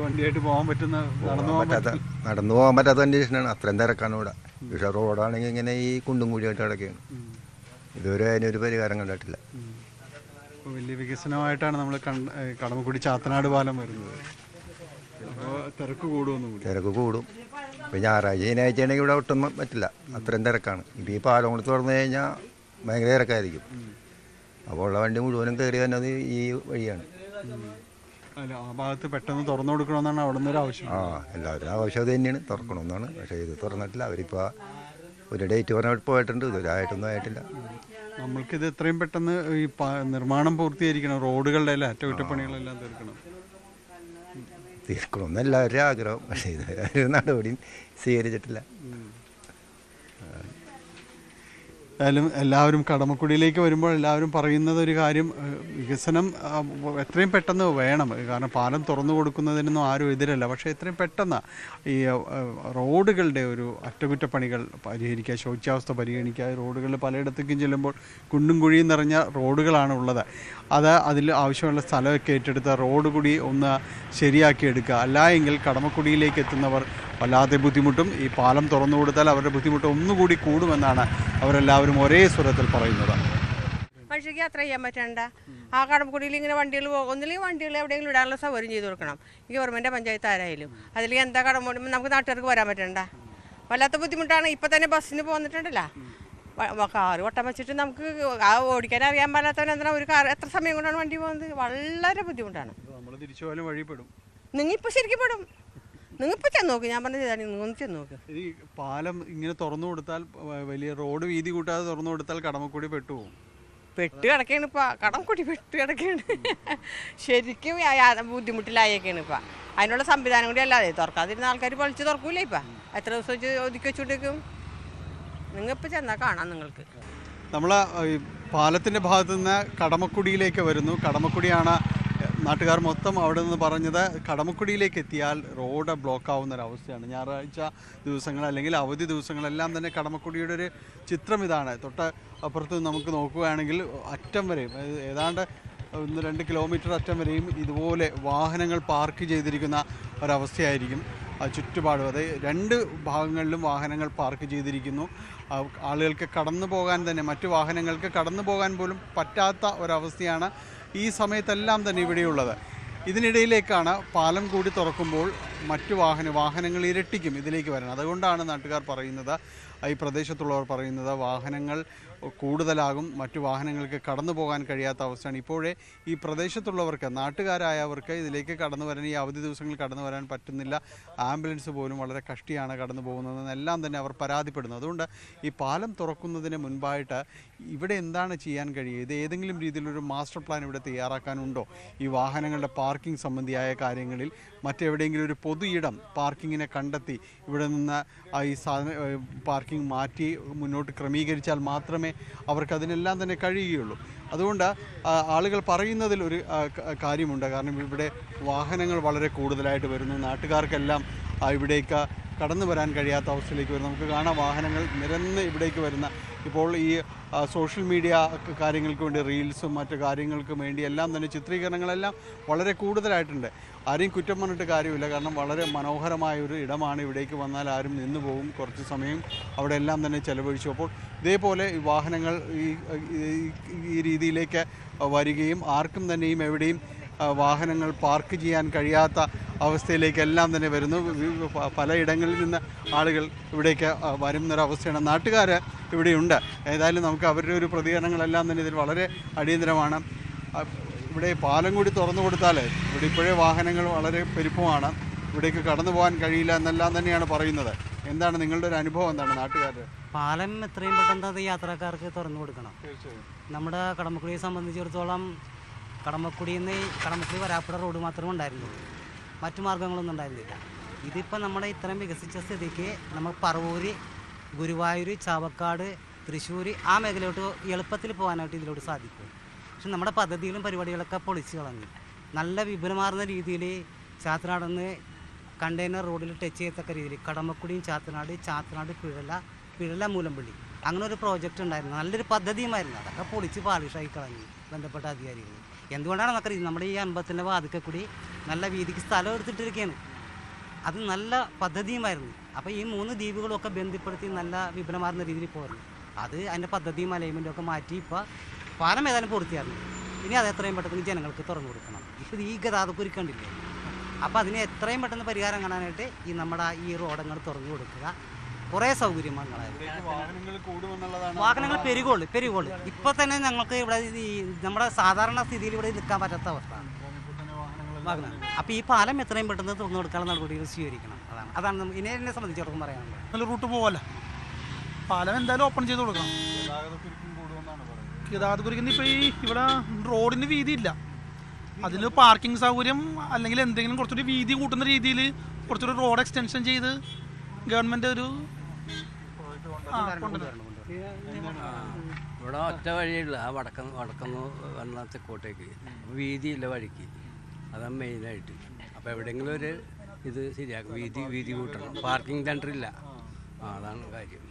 വണ്ടിയായിട്ട് പോകാൻ പറ്റുന്ന നടന്നു പോകാൻ പറ്റാത്ത കണ്ടീഷനാണ്. അത്രയും തിരക്കാണ് ഇവിടെ. പക്ഷേ റോഡാണെങ്കിൽ ഇങ്ങനെ ഈ കുണ്ടും കുഴിയായിട്ട് കിടക്കുകയാണ്. ഇതുവരെ അതിനൊരു പരിഹാരം കണ്ടിട്ടില്ല. വലിയ വികസനമായിട്ടാണ് നമ്മൾ കടമക്കുടി ചാത്തനാട് പാലം വരുന്നത്. അപ്പോൾ തിരക്ക് കൂടും. ഇപ്പം ഞായറാഴ്ച ശനിയാഴ്ച ആണെങ്കിൽ ഇവിടെ ഒട്ടും പറ്റില്ല, അത്രയും തിരക്കാണ്. ഇപ്പോൾ ഈ പാലം കൂടി തുറന്നു കഴിഞ്ഞാൽ ഭയങ്കര തിരക്കായിരിക്കും. അപ്പോൾ ഉള്ള വണ്ടി മുഴുവനും കയറി വന്നത് ഈ വഴിയാണ്. ആ ഭാഗത്ത് പെട്ടെന്ന് തുറന്നു കൊടുക്കണമെന്നാണ് അവിടെ നിന്നൊരു ആവശ്യം. എല്ലാവരും ആവശ്യം അത് തന്നെയാണ്, തുറക്കണമെന്നാണ്. പക്ഷേ ഇത് തുറന്നിട്ടില്ല. അവരിപ്പോൾ ഒരു ഡേറ്റ് പറഞ്ഞിട്ട് പോയിട്ടുണ്ട്, ഇതുവരായിട്ടൊന്നും ആയിട്ടില്ല. നമ്മൾക്കിത് എത്രയും പെട്ടെന്ന് ഈ നിർമ്മാണം പൂർത്തീകരിക്കണം. റോഡുകളുടെ എല്ലാം അറ്റകുറ്റപ്പണികളെല്ലാം തീർക്കണമെന്ന് എല്ലാവരും ആഗ്രഹം. പക്ഷേ ഇത് നടപടിയും സ്വീകരിച്ചിട്ടില്ല. എന്തായാലും എല്ലാവരും കടമക്കുടിയിലേക്ക് വരുമ്പോൾ എല്ലാവരും പറയുന്നത് ഒരു കാര്യം, വികസനം എത്രയും പെട്ടെന്ന് വേണം. കാരണം പാലം തുറന്നു കൊടുക്കുന്നതിനൊന്നും ആരും എതിരല്ല. പക്ഷേ എത്രയും പെട്ടെന്ന് ഈ റോഡുകളുടെ ഒരു അറ്റകുറ്റപ്പണികൾ പരിഹരിക്കുക, ശോച്യാവസ്ഥ പരിഗണിക്കുക. റോഡുകളിൽ പലയിടത്തേക്കും ചെല്ലുമ്പോൾ കുണ്ടും കുഴിയും നിറഞ്ഞ റോഡുകളാണ് ഉള്ളത്. അതിൽ ആവശ്യമുള്ള സ്ഥലമൊക്കെ ഏറ്റെടുത്ത് റോഡ് കൂടി ഒന്ന് ശരിയാക്കിയെടുക്കുക. അല്ല എങ്കിൽ കടമക്കുടിയിലേക്ക് എത്തുന്നവർ വല്ലാതെ ബുദ്ധിമുട്ടും. ഈ പാലം തുറന്നു കൊടുത്താൽ അവരുടെ ബുദ്ധിമുട്ട് ഒന്നുകൂടി കൂടുമെന്നാണ് അവരെല്ലാവരും ഒരേ സ്വരത്തിൽ പറയുന്നത്. മനുഷ്യർക്ക് യാത്ര ചെയ്യാൻ പറ്റണ്ട. ആ കടമക്കുടിയിൽ ഇങ്ങനെ വണ്ടികൾ ഒന്നില്ലെങ്കിൽ വണ്ടികൾ എവിടെയെങ്കിലും ഇടാനുള്ള സൗകര്യം ചെയ്ത് കൊടുക്കണം. ഈ ഗവൺമെൻറ് പഞ്ചായത്ത് ആരായാലും. അതിലേക്ക് എന്താ കടമക്കുടി നമുക്ക് നാട്ടുകാർക്ക് വരാൻ പറ്റണ്ട. വല്ലാത്ത ബുദ്ധിമുട്ടാണ്. ഇപ്പം തന്നെ ബസ്സിന് പോന്നിട്ടുണ്ടല്ലോ, കാറ് വട്ടം വെച്ചിട്ട് നമുക്ക് ആ ഓടിക്കാൻ അറിയാൻ പാടാത്തവൻ എന്തിനാ ഒരു കാർ എത്ര സമയം കൊണ്ടാണ് വണ്ടി പോകുന്നത്? വളരെ ബുദ്ധിമുട്ടാണ്. നിങ്ങൾ ഇപ്പോൾ ശരിക്കും പെടും. നിങ്ങളിപ്പോൾ ചെന്ന് നോക്ക്, ഞാൻ പറഞ്ഞതാണ്, നിങ്ങൾ ചെന്ന് നോക്ക്. ഈ പാലം ഇങ്ങനെ തുറന്നു കൊടുത്താൽ, വലിയ റോഡ് വീതി കൂട്ടാതെ തുറന്നു കൊടുത്താൽ കടമക്കുടി പെട്ടുപോകും. പെട്ട് കിടക്കുകയാണ് ഇപ്പം. കടമക്കുടി പെട്ട് കിടക്കുകയാണ്. ശരിക്കും ബുദ്ധിമുട്ടിലായേക്കാണ് ഇപ്പം. അതിനുള്ള സംവിധാനം കൂടി അല്ലാതെ തുറക്കാതിരുന്ന ആൾക്കാർ പൊളിച്ച് തുറക്കൂലേ ഇപ്പം. എത്ര ദിവസം വെച്ച് ഒതുക്കി വെച്ചുകൊണ്ടിരിക്കും. നിങ്ങളിപ്പോൾ ചെന്നാൽ കാണാം നിങ്ങൾക്ക്. നമ്മൾ പാലത്തിൻ്റെ ഭാഗത്തു നിന്ന് കടമക്കുടിയിലേക്ക് വരുന്നു. കടമക്കുടിയാണ് നാട്ടുകാർ മൊത്തം അവിടെ നിന്ന് പറഞ്ഞത്. കടമക്കുടിയിലേക്ക് എത്തിയാൽ റോഡ് ബ്ലോക്ക് ആവുന്നൊരവസ്ഥയാണ്. ഞായറാഴ്ച ദിവസങ്ങൾ അല്ലെങ്കിൽ അവധി ദിവസങ്ങളെല്ലാം തന്നെ കടമക്കുടിയുടെ ഒരു ചിത്രം ഇതാണ്. തൊട്ട് അപ്പുറത്ത് നമുക്ക് നോക്കുകയാണെങ്കിൽ അറ്റം വരെയും, ഏതാണ്ട് 1-2 കിലോമീറ്റർ അറ്റം വരെയും ഇതുപോലെ വാഹനങ്ങൾ പാർക്ക് ചെയ്തിരിക്കുന്ന ഒരവസ്ഥയായിരിക്കും. ചുറ്റുപാടും അത് 2 ഭാഗങ്ങളിലും വാഹനങ്ങൾ പാർക്ക് ചെയ്തിരിക്കുന്നു. ആളുകൾക്ക് കടന്നു പോകാൻ തന്നെ, മറ്റു വാഹനങ്ങൾക്ക് കടന്നു പോകാൻ പോലും പറ്റാത്ത ഒരവസ്ഥയാണ് ഈ സമയത്തെല്ലാം തന്നെ ഇവിടെയുള്ളത്. ഇതിനിടയിലേക്കാണ് പാലം കൂടി തുറക്കുമ്പോൾ മറ്റു വാഹനങ്ങൾ ഇരട്ടിക്കും ഇതിലേക്ക് വരണം. അതുകൊണ്ടാണ് നാട്ടുകാർ പറയുന്നത്, ഈ പ്രദേശത്തുള്ളവർ പറയുന്നത്, വാഹനങ്ങൾ കൂടുതലാകും. മറ്റു വാഹനങ്ങൾക്ക് കടന്നു പോകാൻ കഴിയാത്ത അവസ്ഥയാണ്. ഇപ്പോഴേ ഈ പ്രദേശത്തുള്ളവർക്ക്, നാട്ടുകാരായവർക്ക് ഇതിലേക്ക് കടന്നു വരാൻ, ഈ അവധി ദിവസങ്ങളിൽ കടന്നു വരാൻ പറ്റുന്നില്ല. ആംബുലൻസ് പോലും വളരെ കഷ്ടിയാണ് കടന്നു പോകുന്നതെന്നെല്ലാം തന്നെ അവർ പരാതിപ്പെടുന്നു. അതുകൊണ്ട് ഈ പാലം തുറക്കുന്നതിന് മുൻപായിട്ട് ഇവിടെ എന്താണ് ചെയ്യാൻ കഴിയുക? ഇത് ഏതെങ്കിലും രീതിയിലൊരു മാസ്റ്റർ പ്ലാൻ ഇവിടെ തയ്യാറാക്കാനുണ്ടോ? ഈ വാഹനങ്ങളുടെ പാർക്കിംഗ് സംബന്ധിയായ കാര്യങ്ങളിൽ മറ്റെവിടെയെങ്കിലും ഒരു പൊതു ഇടം പാർക്കിങ്ങിനെ കണ്ടെത്തി ഇവിടെ നിന്ന് ഈ പാർക്കിംഗ് മാറ്റി മുന്നോട്ട് ക്രമീകരിച്ചാൽ മാത്രമേ അവർക്കതിനെല്ലാം തന്നെ കഴിയുകയുള്ളൂ. അതുകൊണ്ട് ആളുകൾ പറയുന്നതിൽ ഒരു കാര്യമുണ്ട്. കാരണം ഇവിടെ വാഹനങ്ങൾ വളരെ കൂടുതലായിട്ട് വരുന്നു. നാട്ടുകാർക്കെല്ലാം ഇവിടേക്ക് കടന്നു വരാൻ കഴിയാത്ത അവസ്ഥയിലേക്ക് വരും. നമുക്ക് കാണാം വാഹനങ്ങൾ നിരന്ന് ഇവിടേക്ക് വരുന്ന. ഇപ്പോൾ ഈ സോഷ്യൽ മീഡിയ കാര്യങ്ങൾക്ക് വേണ്ടി റീൽസും മറ്റു കാര്യങ്ങൾക്കും വേണ്ടി എല്ലാം തന്നെ ചിത്രീകരണങ്ങളെല്ലാം വളരെ കൂടുതലായിട്ടുണ്ട്. ആരെയും കുറ്റം പറഞ്ഞിട്ട് കാര്യമില്ല. കാരണം വളരെ മനോഹരമായ ഒരു ഇടമാണ്. ഇവിടേക്ക് വന്നാൽ ആരും നിന്നു പോകും. കുറച്ച് സമയം അവിടെ എല്ലാം തന്നെ ചെലവഴിച്ചു. അപ്പോൾ ഇതേപോലെ ഈ വാഹനങ്ങൾ ഈ രീതിയിലേക്ക് വരികയും ആർക്കും തന്നെയും എവിടെയും വാഹനങ്ങൾ പാർക്ക് ചെയ്യാൻ കഴിയാത്ത അവസ്ഥയിലേക്കെല്ലാം തന്നെ വരുന്നു. പലയിടങ്ങളിൽ നിന്ന് ആളുകൾ ഇവിടേക്ക് വരുന്നൊരവസ്ഥയാണ്. നാട്ടുകാർ ഇവിടെയുണ്ട്. ഏതായാലും നമുക്ക് അവരുടെ ഒരു പ്രതികരണങ്ങളെല്ലാം തന്നെ ഇതിൽ വളരെ അടിയന്തരമാണ്. ഇവിടെ പാലം കൂടി തുറന്നു കൊടുത്താൽ ഇവിടെ ഇപ്പോഴേ വാഹനങ്ങൾ വളരെ പെരുപ്പമാണ്. ഇവിടേക്ക് കടന്നു പോകാൻ കഴിയില്ല എന്നെല്ലാം തന്നെയാണ് പറയുന്നത്. എന്താണ് നിങ്ങളുടെ ഒരു അനുഭവം? എന്താണ് നാട്ടുകാരുടെ? പാലം എത്രയും പെട്ടെന്ന് അത് യാത്രക്കാർക്ക് തുറന്നു കൊടുക്കണം. നമ്മുടെ കടമക്കുടിയെ സംബന്ധിച്ചിടത്തോളം കടമക്കുടിയിൽ നിന്ന് കടമക്കുടി വരാപ്പുഴ റോഡ് മാത്രമേ ഉണ്ടായിരുന്നുള്ളൂ. മറ്റു മാർഗ്ഗങ്ങളൊന്നും ഉണ്ടായിരുന്നില്ല. ഇതിപ്പോൾ നമ്മുടെ ഇത്രയും വികസിച്ച സ്ഥിതിക്ക് നമ്മൾ പറവൂര്, ഗുരുവായൂർ, ചാവക്കാട്, തൃശ്ശൂർ ആ മേഖലയോട്ട് എളുപ്പത്തിൽ പോകാനായിട്ട് ഇതിലോട്ട് സാധിക്കും. പക്ഷെ നമ്മുടെ പദ്ധതികളും പരിപാടികളൊക്കെ പൊളിച്ച് കളഞ്ഞു. നല്ല വിപുലമാർന്ന രീതിയിൽ ചാത്തനാടെന്ന് കണ്ടെയ്നർ റോഡിൽ ടച്ച് ചെയ്യത്തക്ക രീതിയിൽ കടമക്കുടിയും ചാത്തനാട് പിഴല മൂലമ്പള്ളി അങ്ങനെ ഒരു പ്രോജക്റ്റ് ഉണ്ടായിരുന്നു. നല്ലൊരു പദ്ധതിയുമായിരുന്നു. അതൊക്കെ പൊളിച്ച് പാളിഷായി കളഞ്ഞു ബന്ധപ്പെട്ട അധികാരികൾ. എന്തുകൊണ്ടാണ് നമുക്കറിയാം, നമ്മുടെ ഈ അമ്പത്തിൻ്റെ വാതിക്കൽ കൂടി നല്ല വീതിക്ക് സ്ഥലം എടുത്തിട്ടിരിക്കുകയാണ്. അത് നല്ല പദ്ധതിയുമായിരുന്നു. അപ്പോൾ ഈ 3 ദ്വീപുകളൊക്കെ ബന്ധപ്പെടുത്തി നല്ല വിപുലമാർന്ന രീതിയിൽ പോയിരുന്നു. അത് അതിൻ്റെ പദ്ധതിയും അലൈൻമെൻറ്റും ഒക്കെ മാറ്റി ഇപ്പോൾ പാലം ഏതായാലും പൂർത്തിയായിരുന്നു. ഇനി അത് എത്രയും പെട്ടെന്ന് ജനങ്ങൾക്ക് തുറന്നു കൊടുക്കണം. ഇപ്പോൾ ഈ ഗതാഗതക്കുരുക്കണ്ടില്ലേ, അപ്പോൾ അതിന് എത്രയും പെട്ടെന്ന് പരിഹാരം കാണാനായിട്ട് ഈ നമ്മുടെ ഈ റോഡങ്ങൾ തുറന്നു കൊടുക്കുക. കുറേ സൗകര്യങ്ങളായിരുന്നു. വാഹനങ്ങൾ പെരുകോള് ഇപ്പോൾ തന്നെ ഞങ്ങൾക്ക് ഇവിടെ ഈ നമ്മുടെ സാധാരണ സ്ഥിതിയിൽ ഇവിടെ നിൽക്കാൻ പറ്റാത്ത അവസ്ഥയാണ്. അപ്പോൾ ഈ പാലം എത്രയും പെട്ടെന്ന് തുറന്നു കൊടുക്കാനുള്ള നടപടികൾ സ്വീകരിക്കണം. അതാണ് നമുക്ക് ഇനി എന്നെ സംബന്ധിച്ചിടത്തോളം പറയാനുള്ളത്. നല്ല റൂട്ട് പോകല്ല, പാലം എന്തായാലും ഓപ്പൺ ചെയ്ത് കൊടുക്കണം. ഗതാഗതക്കുരുക്കിന് ഇപ്പോൾ ഈ ഇവിടെ റോഡിന് വീതി ഇല്ല. അതിൽ പാർക്കിംഗ് സൗകര്യം അല്ലെങ്കിൽ എന്തെങ്കിലും കുറച്ചുകൂടി വീതി കൂട്ടുന്ന രീതിയിൽ കുറച്ചുകൂടി റോഡ് എക്സ്റ്റൻഷൻ ചെയ്ത് ഗവൺമെൻറ് ഒരു ഇവിടെ ഒറ്റ വഴിയുള്ള ആ വടക്കുന്ന് വന്ന തെക്കോട്ടേക്ക് വീതിയില്ല വഴിക്ക്. അതാണ് മെയിനായിട്ട്. അപ്പോൾ എവിടെയെങ്കിലും ഒരു ഇത് ശരിയാക്കും, വീതി കൂട്ടണം. പാർക്കിംഗ് സെൻ്ററില്ല. അതാണ് കാര്യം.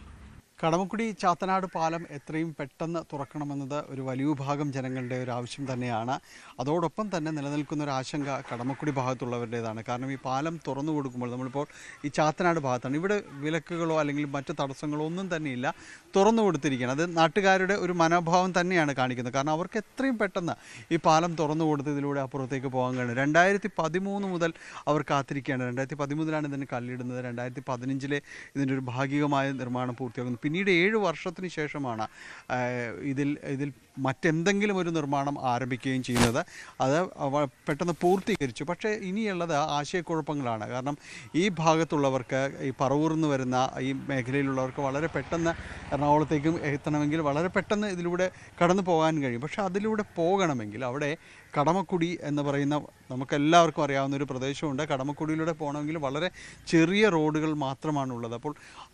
കടമക്കുടി ചാത്തനാട് പാലം എത്രയും പെട്ടെന്ന് തുറക്കണമെന്നത് ഒരു വലിയ വിഭാഗം ജനങ്ങളുടെ ഒരു ആവശ്യം തന്നെയാണ്. അതോടൊപ്പം തന്നെ നിലനിൽക്കുന്ന ഒരു ആശങ്ക കടമക്കുടി ഭാഗത്തുള്ളവരുടേതാണ്. കാരണം ഈ പാലം തുറന്നു കൊടുക്കുമ്പോൾ നമ്മളിപ്പോൾ ഈ ചാത്തനാട് ഭാഗത്താണ്. ഇവിടെ വിലക്കുകളോ അല്ലെങ്കിൽ മറ്റു തടസ്സങ്ങളോ ഒന്നും തന്നെയില്ല, തുറന്നു കൊടുത്തിരിക്കുകയാണ്. അത് നാട്ടുകാരുടെ ഒരു മനോഭാവം തന്നെയാണ് കാണിക്കുന്നത്. കാരണം അവർക്ക് എത്രയും പെട്ടെന്ന് ഈ പാലം തുറന്നു കൊടുത്തതിലൂടെ അപ്പുറത്തേക്ക് പോകാൻ കഴിയും. 2013 മുതൽ അവർ കാത്തിരിക്കുകയാണ്. 2013 ഇതിന് കല്ലിടുന്നത്. 2015 ഇതിൻ്റെ ഒരു ഭാഗികമായ നിർമ്മാണം പൂർത്തിയാകുന്നു. പിന്നീട് 7 വർഷത്തിന് ശേഷമാണ് ഇതിൽ മറ്റെന്തെങ്കിലും ഒരു നിർമ്മാണം ആരംഭിക്കുകയും ചെയ്യുന്നത്. അത് പെട്ടെന്ന് പൂർത്തീകരിച്ചു. പക്ഷേ ഇനിയുള്ളത് ആശയക്കുഴപ്പങ്ങളാണ്. കാരണം ഈ ഭാഗത്തുള്ളവർക്ക്, ഈ പറവൂരിൽ നിന്ന് വരുന്ന ഈ മേഖലയിലുള്ളവർക്ക് വളരെ പെട്ടെന്ന് എറണാകുളത്തേക്കും എത്തണമെങ്കിൽ വളരെ പെട്ടെന്ന് ഇതിലൂടെ കടന്നു പോകാൻ കഴിയും. പക്ഷേ അതിലൂടെ പോകണമെങ്കിൽ അവിടെ കടമക്കുടി എന്ന് പറയുന്ന നമുക്കെല്ലാവർക്കും അറിയാവുന്ന ഒരു പ്രദേശമുണ്ട്. കടമക്കുടിയിലൂടെ പോകണമെങ്കിൽ വളരെ ചെറിയ റോഡുകൾ മാത്രമാണുള്ളത്. അപ്പോൾ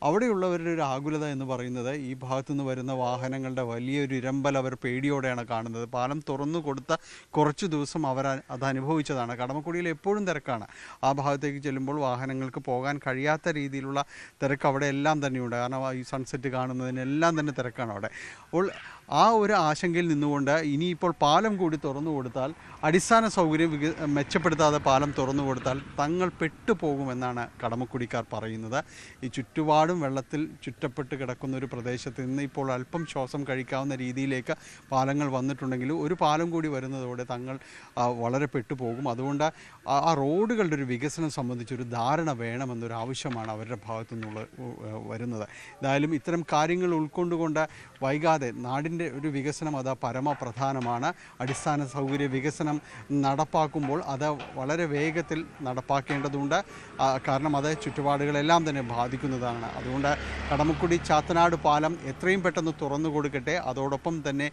അവിടെയുള്ളവരുടെ ഒരു ആകുലത എന്ന് പറയുന്നത് ഈ ഭാഗത്തു നിന്ന് വരുന്ന വാഹനങ്ങളുടെ വലിയൊരു ഇരമ്പൽ അവർ പേടിയോടെയാണ് കാണുന്നത്. പാലം തുറന്നു കൊടുത്ത കുറച്ച് ദിവസം അവർ അത് അനുഭവിച്ചതാണ്. കടമക്കുടിയിൽ എപ്പോഴും തിരക്കാണ്. ആ ഭാഗത്തേക്ക് ചെല്ലുമ്പോൾ വാഹനങ്ങൾക്ക് പോകാൻ കഴിയാത്ത രീതിയിലുള്ള തിരക്ക് അവിടെ എല്ലാം തന്നെയുണ്ട്. കാരണം ഈ സൺസെറ്റ് കാണുന്നതിനെല്ലാം തന്നെ തിരക്കാണ് അവിടെ. അപ്പോൾ ആ ഒരു ആശങ്കയിൽ നിന്നുകൊണ്ട് ഇനിയിപ്പോൾ പാലം കൂടി തുറന്നു കൊടുത്താൽ അടിസ്ഥാന സൗകര്യം മെച്ചപ്പെടുത്താതെ പാലം തുറന്നു കൊടുത്താൽ തങ്ങൾ പെട്ടുപോകുമെന്നാണ് കടമക്കുടിക്കാർ പറയുന്നത്. ഈ ചുറ്റുപാടും വെള്ളത്തിൽ ചുറ്റപ്പെട്ട് കിടക്കുന്ന ഒരു പ്രദേശത്ത് നിന്ന് ഇപ്പോൾ അല്പം ശ്വാസം കഴിക്കാവുന്ന രീതിയിലേക്ക് പാലങ്ങൾ വന്നിട്ടുണ്ടെങ്കിലും ഒരു പാലം കൂടി വരുന്നതോടെ തങ്ങൾ വളരെ പെട്ടുപോകും. അതുകൊണ്ട് ആ റോഡുകളുടെ ഒരു വികസനം സംബന്ധിച്ചൊരു ധാരണ വേണമെന്നൊരു ആവശ്യമാണ് അവരുടെ ഭാഗത്തു നിന്നുള്ള വരുന്നത്. എന്തായാലും ഇത്തരം കാര്യങ്ങൾ ഉൾക്കൊണ്ടുകൊണ്ട് വൈകാതെ നാടിൻ്റെ ഒരു വികസനം അത് പരമപ്രധാനമാണ്. അടിസ്ഥാന സൗകര്യ വികസനം നടപ്പാക്കുമ്പോൾ അത് വളരെ വേഗത്തിൽ നടപ്പാക്കേണ്ടതുണ്ട്. കാരണം അത് ചുറ്റുപാടുകളെല്ലാം തന്നെ ബാധിക്കുന്നതാണ്. അതുകൊണ്ട് കടമക്കുടി ചാത്തനാട് പാലം എത്രയും പെട്ടെന്ന് തുറന്നു കൊടുക്കട്ടെ. അതോടൊപ്പം തന്നെ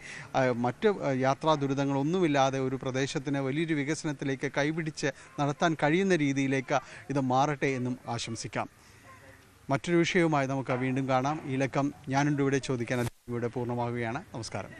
മറ്റ് യാത്രാ ദുരിതങ്ങളൊന്നുമില്ലാതെ ഒരു പ്രദേശത്തിന് വലിയൊരു വികസനത്തിലേക്ക് കൈപിടിച്ച് നടത്താൻ കഴിയുന്ന രീതിയിലേക്ക് ഇത് മാറട്ടെ എന്നും ആശംസിക്കാം. മറ്റൊരു വിഷയവുമായി നമുക്ക് വീണ്ടും കാണാം. ഈ ലക്കം ഞാനുണ്ട് ഇവിടെ ചോദിക്കാൻ ഇവിടെ പൂർണ്ണമാവുകയാണ്. നമസ്കാരം.